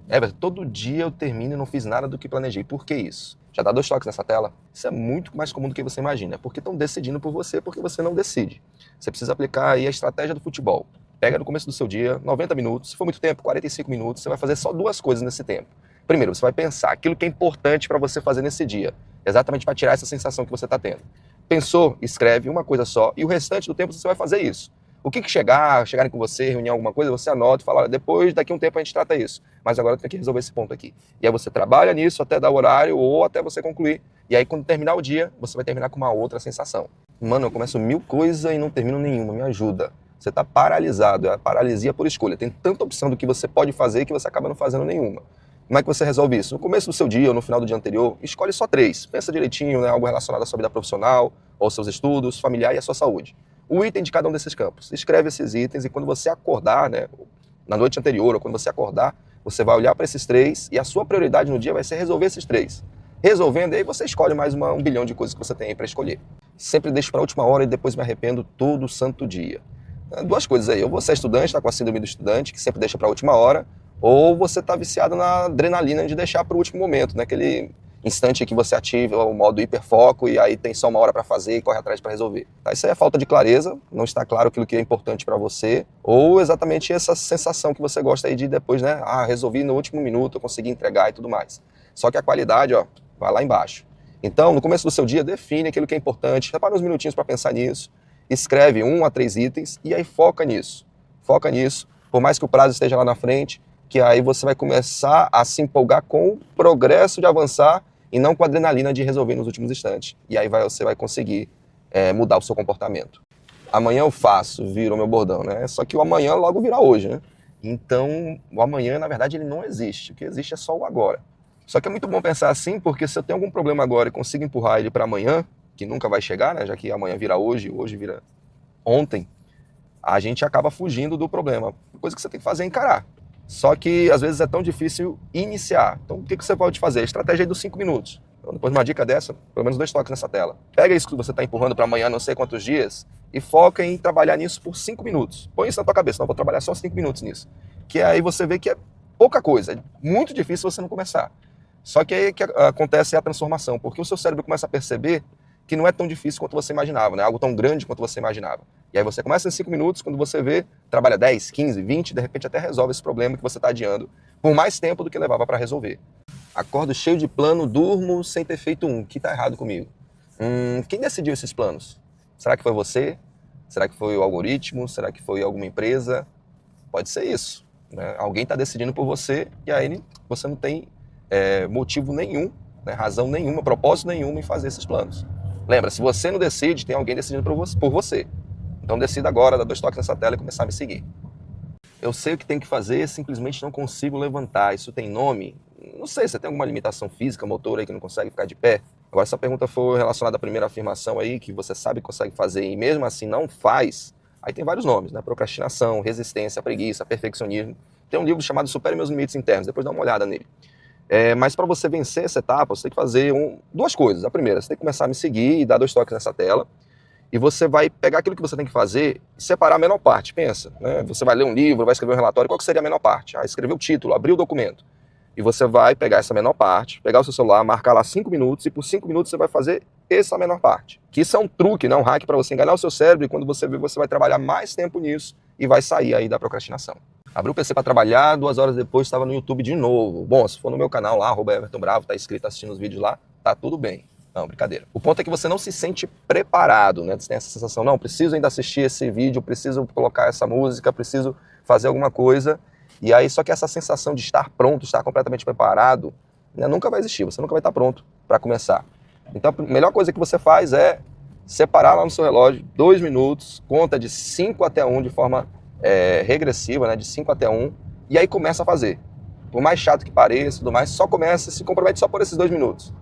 Everton, todo dia eu termino e não fiz nada do que planejei. Por que isso? Já dá 2 toques nessa tela? Isso é muito mais comum do que você imagina. É porque estão decidindo por você porque você não decide. Você precisa aplicar aí a estratégia do futebol. Pega no começo do seu dia, 90 minutos. Se for muito tempo, 45 minutos. Você vai fazer só 2 coisas nesse tempo. Primeiro, você vai pensar aquilo que é importante para você fazer nesse dia. Exatamente para tirar essa sensação que você está tendo. Pensou? Escreve uma coisa só. E o restante do tempo você vai fazer isso. O que chegarem com você, reunir alguma coisa, você anota e fala, olha, depois, daqui a um tempo a gente trata isso. Mas agora eu tenho que resolver esse ponto aqui. E aí você trabalha nisso até dar o horário ou até você concluir. E aí quando terminar o dia, você vai terminar com uma outra sensação. Mano, eu começo 1000 coisas e não termino nenhuma, me ajuda. Você está paralisado, é a paralisia por escolha. Tem tanta opção do que você pode fazer que você acaba não fazendo nenhuma. Como é que você resolve isso? No começo do seu dia ou no final do dia anterior, escolhe só 3. Pensa direitinho, né, algo relacionado à sua vida profissional, ou aos seus estudos, familiar e à sua saúde. O item de cada um desses campos. Escreve esses itens e quando você acordar, né, na noite anterior ou quando você acordar, você vai olhar para esses 3 e a sua prioridade no dia vai ser resolver esses 3. Resolvendo, aí você escolhe mais 1 bilhão de coisas que você tem aí para escolher. Sempre deixo para a última hora e depois me arrependo todo santo dia. 2 coisas aí. Ou você é estudante, está com a síndrome do estudante, que sempre deixa para a última hora, ou você está viciado na adrenalina de deixar para o último momento, né? Aquele instante que você ativa o modo hiperfoco e aí tem só 1 hora para fazer e corre atrás para resolver. Tá? Isso aí é falta de clareza, não está claro aquilo que é importante para você, ou exatamente essa sensação que você gosta aí de depois, né? Ah, resolvi no último minuto, eu consegui entregar e tudo mais. Só que a qualidade, ó, vai lá embaixo. Então, no começo do seu dia, define aquilo que é importante, separa uns minutinhos para pensar nisso, escreve 1 a 3 itens e aí foca nisso. Foca nisso, por mais que o prazo esteja lá na frente, que aí você vai começar a se empolgar com o progresso de avançar e não com a adrenalina de resolver nos últimos instantes. E aí você vai conseguir mudar o seu comportamento. Amanhã eu faço, vira o meu bordão, né? Só que o amanhã logo vira hoje, né? Então, o amanhã, na verdade, ele não existe. O que existe é só o agora. Só que é muito bom pensar assim, porque se eu tenho algum problema agora e consigo empurrar ele para amanhã, que nunca vai chegar, né? Já que amanhã vira hoje, hoje vira ontem, a gente acaba fugindo do problema. A coisa que você tem que fazer é encarar. Só que às vezes é tão difícil iniciar. Então o que você pode fazer? A estratégia aí dos 5 minutos. Então, depois de uma dica dessa, pelo menos 2 toques nessa tela. Pega isso que você está empurrando para amanhã, não sei quantos dias, e foca em trabalhar nisso por 5 minutos. Põe isso na tua cabeça, não, vou trabalhar só 5 minutos nisso. Que aí você vê que é pouca coisa, é muito difícil você não começar. Só que aí que acontece a transformação, porque o seu cérebro começa a perceber que não é tão difícil quanto você imaginava, né? Algo tão grande quanto você imaginava. E aí você começa em 5 minutos, quando você vê, trabalha 10, 15, 20, de repente até resolve esse problema que você está adiando por mais tempo do que levava para resolver. Acordo cheio de plano, durmo sem ter feito um. O que está errado comigo? Quem decidiu esses planos? Será que foi você? Será que foi o algoritmo? Será que foi alguma empresa? Pode ser isso, né? Alguém está decidindo por você e aí você não tem motivo nenhum, né, razão nenhuma, propósito nenhum em fazer esses planos. Lembra, se você não decide, tem alguém decidindo por você. Então decida agora, dá 2 toques nessa tela e começar a me seguir. Eu sei o que tem que fazer, simplesmente não consigo levantar. Isso tem nome? Não sei, você tem alguma limitação física, motor aí que não consegue ficar de pé? Agora, se a pergunta for relacionada à primeira afirmação aí, que você sabe que consegue fazer e mesmo assim não faz, aí tem vários nomes, né? Procrastinação, resistência, preguiça, perfeccionismo. Tem um livro chamado Supere Meus Limites Internos, depois dá uma olhada nele. Mas para você vencer essa etapa, você tem que fazer 2 coisas. A primeira, você tem que começar a me seguir e dar 2 toques nessa tela. E você vai pegar aquilo que você tem que fazer e separar a menor parte. Pensa, né? Você vai ler um livro, vai escrever um relatório, qual que seria a menor parte? Escrever o título, abrir o documento. E você vai pegar essa menor parte, pegar o seu celular, marcar lá 5 minutos e por 5 minutos você vai fazer essa menor parte. Que isso é um truque, né? Um hack para você enganar o seu cérebro e quando você vê, você vai trabalhar mais tempo nisso e vai sair aí da procrastinação. Abri o PC para trabalhar, 2 horas depois estava no YouTube de novo. Bom, se for no meu canal lá, @EvertonBravo, tá inscrito, assistindo os vídeos lá, tá tudo bem. Não, brincadeira. O ponto é que você não se sente preparado, né? Você tem essa sensação, não, preciso ainda assistir esse vídeo, preciso colocar essa música, preciso fazer alguma coisa. E aí, só que essa sensação de estar pronto, estar completamente preparado, né, nunca vai existir, você nunca vai estar pronto para começar. Então, a melhor coisa que você faz é separar lá no seu relógio 2 minutos, conta de 5 até 1 de forma regressiva, né, de 5 até 1, e aí começa a fazer. Por mais chato que pareça, tudo mais, só começa, se compromete só por esses 2 minutos.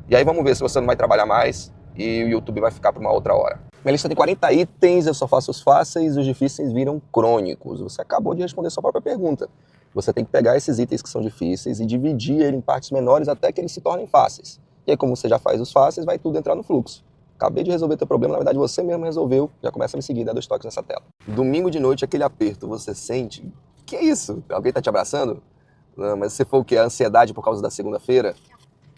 E aí vamos ver se você não vai trabalhar mais e o YouTube vai ficar para uma outra hora. Minha lista tem 40 itens, eu só faço os fáceis, os difíceis viram crônicos. Você acabou de responder sua própria pergunta. Você tem que pegar esses itens que são difíceis e dividir ele em partes menores até que eles se tornem fáceis. E aí, como você já faz os fáceis, vai tudo entrar no fluxo. Acabei de resolver teu problema, na verdade você mesmo resolveu, já começa a me seguir, dá 2 toques nessa tela. Domingo de noite, aquele aperto, você sente? Que é isso? Alguém tá te abraçando? Não, mas se for o quê? A ansiedade por causa da segunda-feira?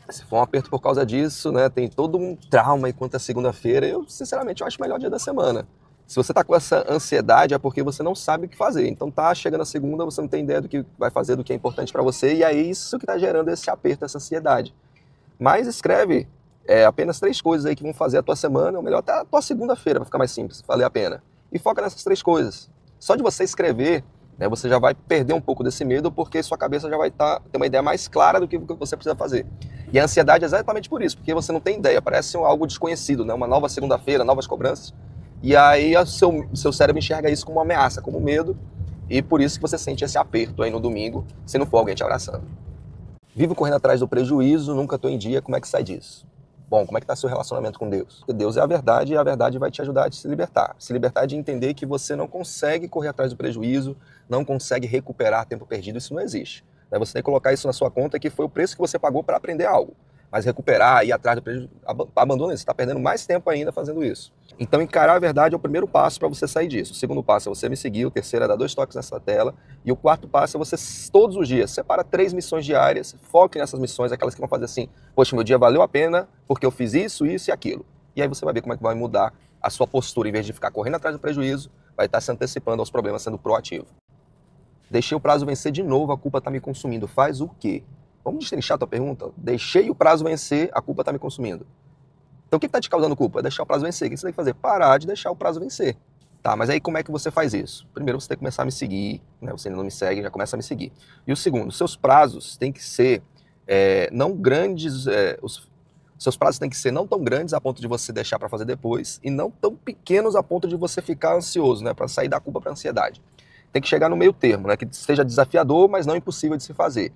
Se for um aperto por causa disso, né, tem todo um trauma enquanto é segunda-feira, eu, sinceramente, eu acho o melhor dia da semana. Se você tá com essa ansiedade, é porque você não sabe o que fazer. Então tá chegando a segunda, você não tem ideia do que vai fazer, do que é importante para você, e é isso que tá gerando esse aperto, essa ansiedade. Mas escreve apenas 3 coisas aí que vão fazer a tua semana, ou melhor, até a tua segunda-feira, vai ficar mais simples, valer a pena. E foca nessas 3 coisas. Só de você escrever, né, você já vai perder um pouco desse medo, porque sua cabeça já vai ter uma ideia mais clara do que você precisa fazer. E a ansiedade é exatamente por isso, porque você não tem ideia, parece algo desconhecido, né? Uma nova segunda-feira, novas cobranças. E aí o seu cérebro enxerga isso como uma ameaça, como medo, e por isso que você sente esse aperto aí no domingo, se não for alguém te abraçando. Vivo correndo atrás do prejuízo, nunca estou em dia, como é que sai disso? Bom, como é que está seu relacionamento com Deus? Porque Deus é a verdade e a verdade vai te ajudar a se libertar. Se libertar de entender que você não consegue correr atrás do prejuízo, não consegue recuperar tempo perdido, isso não existe. Você tem que colocar isso na sua conta que foi o preço que você pagou para aprender algo. Mas recuperar, ir atrás do prejuízo, abandona isso, você está perdendo mais tempo ainda fazendo isso. Então encarar a verdade é o primeiro passo para você sair disso. O segundo passo é você me seguir, o terceiro é dar 2 toques nessa tela, e o quarto passo é você, todos os dias, separa 3 missões diárias, foque nessas missões, aquelas que vão fazer assim, poxa, meu dia valeu a pena porque eu fiz isso, isso e aquilo. E aí você vai ver como é que vai mudar a sua postura, em vez de ficar correndo atrás do prejuízo, vai estar se antecipando aos problemas, sendo proativo. Deixei o prazo vencer de novo, a culpa está me consumindo. Faz o quê? Vamos destrinchar a tua pergunta? Deixei o prazo vencer, a culpa está me consumindo. Então o que está te causando culpa? É deixar o prazo vencer. O que você tem que fazer? Parar de deixar o prazo vencer. Tá, mas aí como é que você faz isso? Primeiro você tem que começar a me seguir, né? Você ainda não me segue, já começa a me seguir. E o segundo, seus prazos têm que ser não grandes, os seus prazos têm que ser não tão grandes a ponto de você deixar para fazer depois e não tão pequenos a ponto de você ficar ansioso, né? Para sair da culpa para a ansiedade. Tem que chegar no meio termo, né? Que seja desafiador, mas não impossível de se fazer.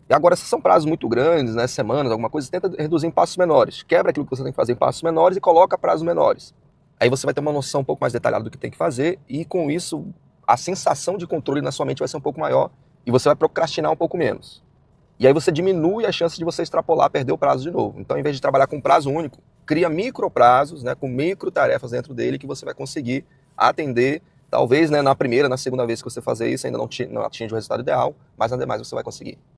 E agora, se são prazos muito grandes, né, semanas, alguma coisa, tenta reduzir em passos menores. Quebra aquilo que você tem que fazer em passos menores e coloca prazos menores. Aí você vai ter uma noção um pouco mais detalhada do que tem que fazer e, com isso, a sensação de controle na sua mente vai ser um pouco maior e você vai procrastinar um pouco menos. E aí você diminui a chance de você extrapolar, perder o prazo de novo. Então, em vez de trabalhar com prazo único, cria micro prazos, né, com micro tarefas dentro dele que você vai conseguir atender. Talvez, né, na primeira, na segunda vez que você fazer isso, ainda não atinge o resultado ideal, mas nada mais você vai conseguir.